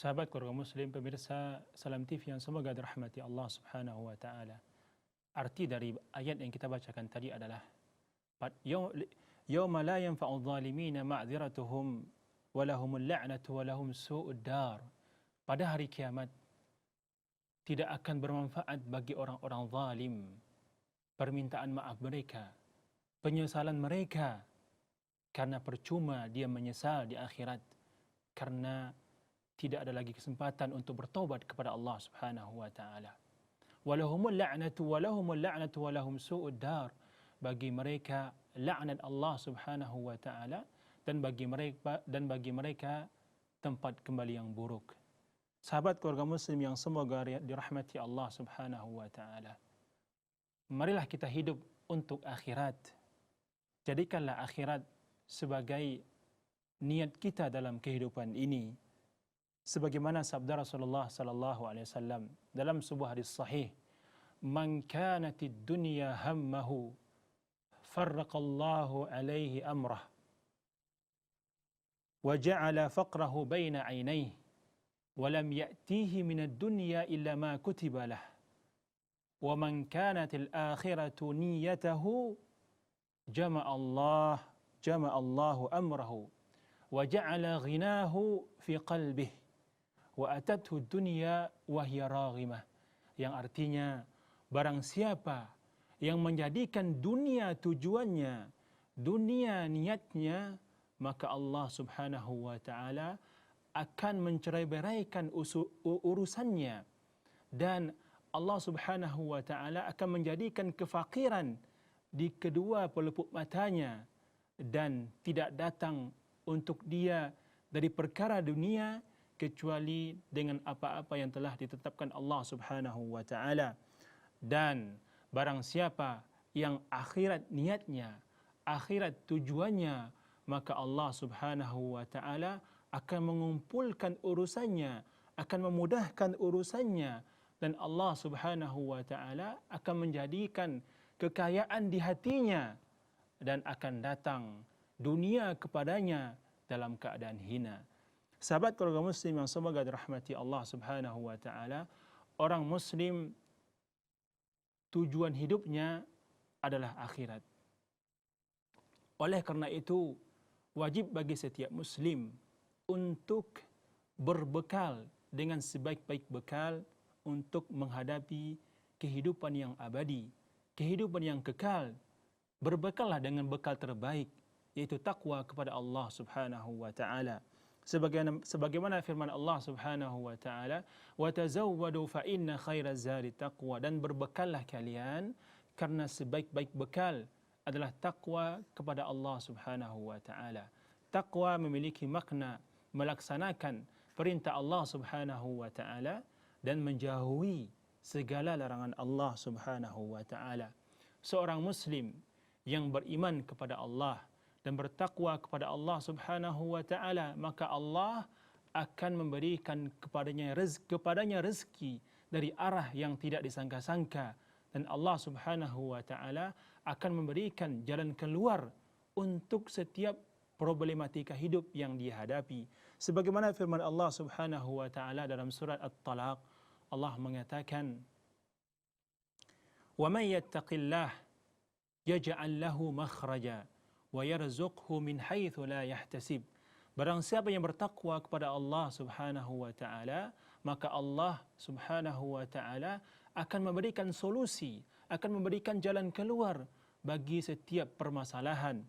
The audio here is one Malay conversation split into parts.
Sahabat keluarga muslim, pemirsa Salam TV yang semoga dirahmati Allah Subhanahu wa taala. Arti dari ayat yang kita bacakan tadi adalah yauma la yanfa'u adh-dhalimina ma'dziratuhum wa lahumul la'natu wa lahum su'ud dar. Pada hari kiamat tidak akan bermanfaat bagi orang-orang zalim permintaan maaf mereka, penyesalan mereka, karena percuma dia menyesal di akhirat, karena tidak ada lagi kesempatan untuk bertaubat kepada Allah Subhanahu wa taala. Walahumul la'natu wa lahum su'ud dar. Bagi mereka laknat Allah Subhanahu wa taala dan bagi mereka tempat kembali yang buruk. Sahabat keluarga muslim yang semoga dirahmati Allah Subhanahu wa taala. Marilah kita hidup untuk akhirat. Jadikanlah akhirat sebagai niat kita dalam kehidupan ini. Sebagaimana sabda Rasulullah sallallahu alaihi wasallam dalam sebuah hadis sahih, "Man kanatid dunya hammahu, farraqallahu alaihi amrah, wa ja'ala faqrahu baina 'ainayhi, wa lam ya'tihi minad dunya illa ma kutiba lah. Wa man kanatil akhiratu niyyatahu, jama'allahu amrahu, wa ja'ala ghinahu fi qalbihi, wa atathu dunya wa hiya raghimah." Yang artinya, barang siapa yang menjadikan dunia tujuannya, dunia niatnya, maka Allah Subhanahu wa taala akan mencerai-beraikan urusannya, dan Allah Subhanahu wa taala akan menjadikan kefakiran di kedua pelupuk matanya, dan tidak datang untuk dia dari perkara dunia kecuali dengan apa-apa yang telah ditetapkan Allah Subhanahu wa taala. Dan barang siapa yang akhirat niatnya, akhirat tujuannya, maka Allah Subhanahu wa taala akan mengumpulkan urusannya, akan memudahkan urusannya, dan Allah Subhanahu wa taala akan menjadikan kekayaan di hatinya, dan akan datang dunia kepadanya dalam keadaan hina. Sahabat keluarga muslim yang semoga dirahmati Allah Subhanahu wa taala, orang muslim tujuan hidupnya adalah akhirat. Oleh karena itu, wajib bagi setiap muslim untuk berbekal dengan sebaik-baik bekal untuk menghadapi kehidupan yang abadi, kehidupan yang kekal. Berbekallah dengan bekal terbaik, yaitu takwa kepada Allah Subhanahu wa taala. Sebagaimana firman Allah Subhanahu wa taala, "Wa tazawwadu fa inna khairaz zadi taqwa." Dan berbekallah kalian karena sebaik-baik bekal adalah takwa kepada Allah Subhanahu wa taala. Takwa memiliki makna melaksanakan perintah Allah Subhanahu wa taala dan menjauhi segala larangan Allah Subhanahu wa taala. Seorang muslim yang beriman kepada Allah dan bertakwa kepada Allah Subhanahu wa taala, maka Allah akan memberikan kepadanya rezeki dari arah yang tidak disangka-sangka, dan Allah Subhanahu wa taala akan memberikan jalan keluar untuk setiap problematika hidup yang dia hadapi. Sebagaimana firman Allah Subhanahu wa taala dalam surat At-Talaq, Allah mengatakan, "Wa may yattaqillah yaj'al lahu makhraja wa yarzuqhu min haitsu la yahtasib." Barang siapa yang bertakwa kepada Allah Subhanahu wa taala, maka Allah Subhanahu wa taala akan memberikan solusi, akan memberikan jalan keluar bagi setiap permasalahan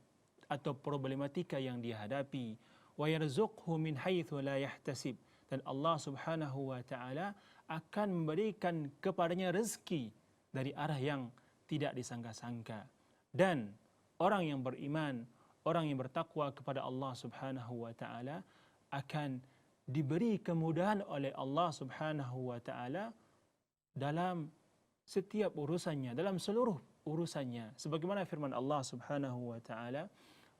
atau problematika yang dihadapi. Wa yarzuqhu min haitsu la yahtasib. Dan Allah Subhanahu wa taala akan memberikan kepadanya rezeki dari arah yang tidak disangka-sangka. Dan orang yang beriman, orang yang bertakwa kepada Allah Subhanahu wa taala akan diberi kemudahan oleh Allah Subhanahu wa taala dalam setiap urusannya, dalam seluruh urusannya. Sebagaimana firman Allah Subhanahu wa taala,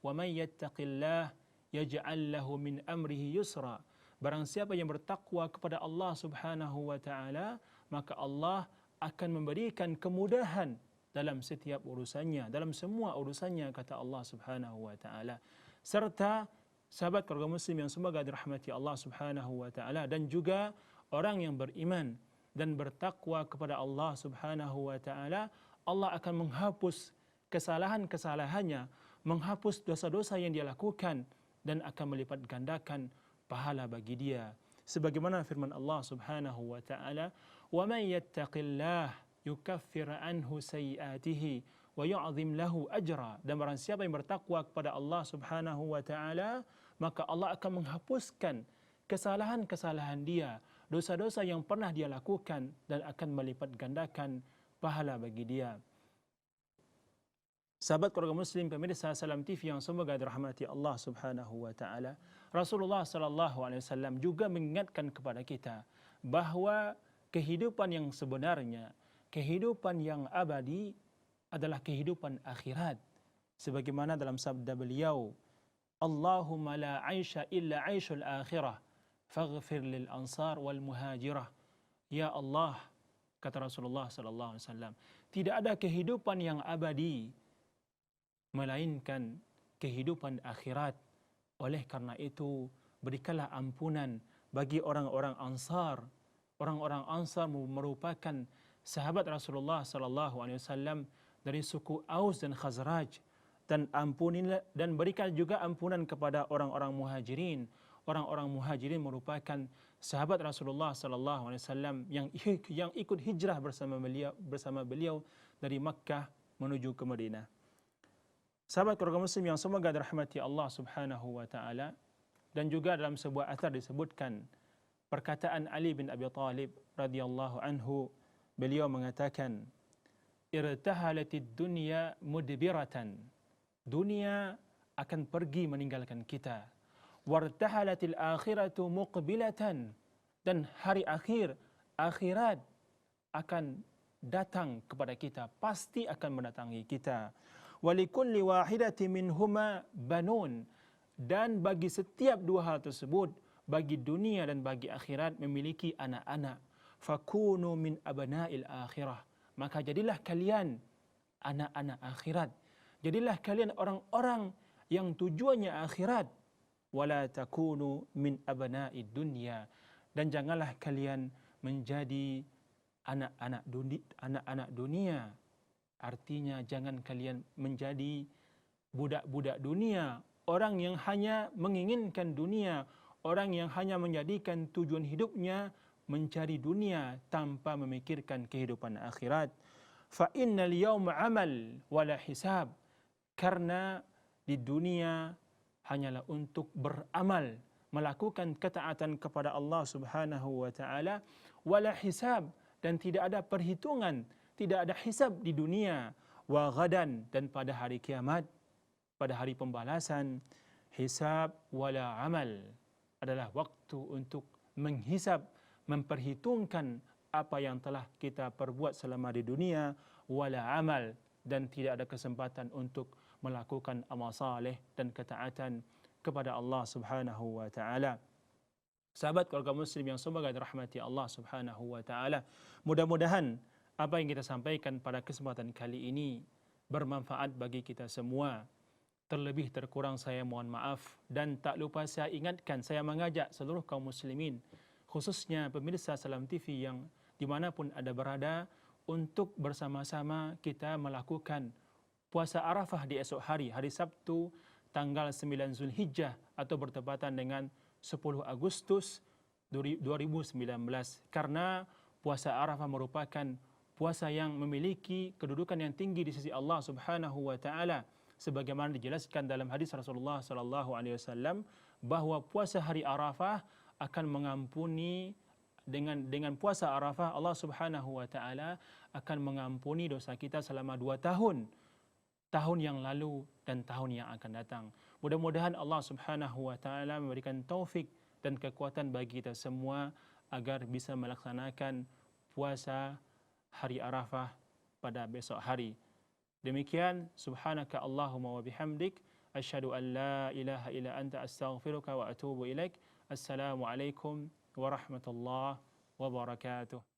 "Wa may yattaqillah yaj'al lahu min amrihi yusra." Barang siapa yang bertakwa kepada Allah Subhanahu wa taala, maka Allah akan memberikan kemudahan dalam setiap urusannya, dalam semua urusannya, kata Allah Subhanahu wa taala. Serta sahabat keluarga muslim yang semoga dirahmati Allah Subhanahu wa taala, dan juga orang yang beriman dan bertakwa kepada Allah Subhanahu wa taala, Allah akan menghapus kesalahan-kesalahannya, menghapus dosa-dosa yang dia lakukan, dan akan melipat gandakan pahala bagi dia. Sebagaimana firman Allah Subhanahu wa taala, "Wa may yattaqillah yukaffir anhu sayyi'atihi wa yu'zim lahu ajra." Dan barang siapa yang bertakwa kepada Allah Subhanahu wa taala, maka Allah akan menghapuskan kesalahan-kesalahan dia, dosa-dosa yang pernah dia lakukan, dan akan melipat gandakan pahala bagi dia. Sahabat keluarga muslim pemirsa Salam TV yang semoga dirahmati Allah Subhanahu wa taala, Rasulullah sallallahu alaihi wasallam juga mengingatkan kepada kita bahwa kehidupan yang sebenarnya, kehidupan yang abadi adalah kehidupan akhirat. Sebagaimana dalam sabda beliau, "Allahumma la 'aisha illa 'aishul akhirah, faghfir lil ansar wal muhajirah." Ya Allah, kata Rasulullah sallallahu alaihi wasallam, tidak ada kehidupan yang abadi melainkan kehidupan akhirat. Oleh karena itu, berikanlah ampunan bagi orang-orang Ansar. Orang-orang Ansar merupakan sahabat Rasulullah sallallahu alaihi wasallam dari suku Aus dan Khazraj, dan ampunilah dan berikan juga ampunan kepada orang-orang Muhajirin. Orang-orang Muhajirin merupakan sahabat Rasulullah sallallahu alaihi wasallam yang ikut hijrah bersama beliau dari Makkah menuju ke Madinah. Sahabat keluarga muslim yang semoga dirahmati Allah Subhanahu wa taala, dan juga dalam sebuah athar disebutkan perkataan Ali bin Abi Thalib radhiyallahu anhu, beliau mengatakan, "Irtahalatid dunya mudbiratan." Dunia akan pergi meninggalkan kita. "Wartahalatil akhiratu muqbilatan." Dan hari akhir, akhirat akan datang kepada kita, pasti akan mendatangi kita. "Walikulli wahidati minhuma banun." Dan bagi setiap dua hal tersebut, bagi dunia dan bagi akhirat, memiliki anak-anak. "Fakunu min abna'il akhirah." Maka jadilah kalian anak-anak akhirat. Jadilah kalian orang-orang yang tujuannya akhirat. "Wala takunu min abna'id dunya." Dan janganlah kalian menjadi anak-anak dunia. Artinya jangan kalian menjadi budak-budak dunia, orang yang hanya menginginkan dunia, orang yang hanya menjadikan tujuan hidupnya mencari dunia tanpa memikirkan kehidupan akhirat. "Fa innal yawma amal wala hisab." Karena di dunia hanyalah untuk beramal, melakukan ketaatan kepada Allah Subhanahu wa taala, wala hisab, dan tidak ada perhitungan, tidak ada hisab di dunia. "Wa ghadan," dan pada hari kiamat, pada hari pembalasan, hisab wala amal adalah waktu untuk menghisab, memperhitungkan apa yang telah kita perbuat selama di dunia, wala amal, dan tidak ada kesempatan untuk melakukan amal saleh dan ketaatan kepada Allah Subhanahu wa taala. Sahabat keluarga muslim yang semoga dirahmati Allah Subhanahu wa taala, mudah-mudahan apa yang kita sampaikan pada kesempatan kali ini bermanfaat bagi kita semua. Terlebih terkurang saya mohon maaf, dan tak lupa saya ingatkan, saya mengajak seluruh kaum muslimin, khususnya pemirsa Salam TV yang dimanapun Anda berada, untuk bersama-sama kita melakukan puasa Arafah di esok hari, hari Sabtu tanggal 9 Zulhijjah, atau bertepatan dengan 10 Agustus 2019. Karena puasa Arafah merupakan puasa yang memiliki kedudukan yang tinggi di sisi Allah Subhanahu wa taala, sebagaimana dijelaskan dalam hadis Rasulullah sallallahu alaihi wasallam bahwa puasa hari Arafah akan mengampuni, dengan puasa Arafah Allah Subhanahu wa taala akan mengampuni dosa kita selama 2 tahun, tahun yang lalu dan tahun yang akan datang. Mudah-mudahan Allah Subhanahu wa taala memberikan taufik dan kekuatan bagi kita semua agar bisa melaksanakan puasa hari Arafah pada besok hari. Demikian, subhanaka Allahumma wa bihamdik, asyhadu an la ilaha illa anta, astaghfiruka wa atubu ilaik. Assalamualaikum warahmatullahi wabarakatuh.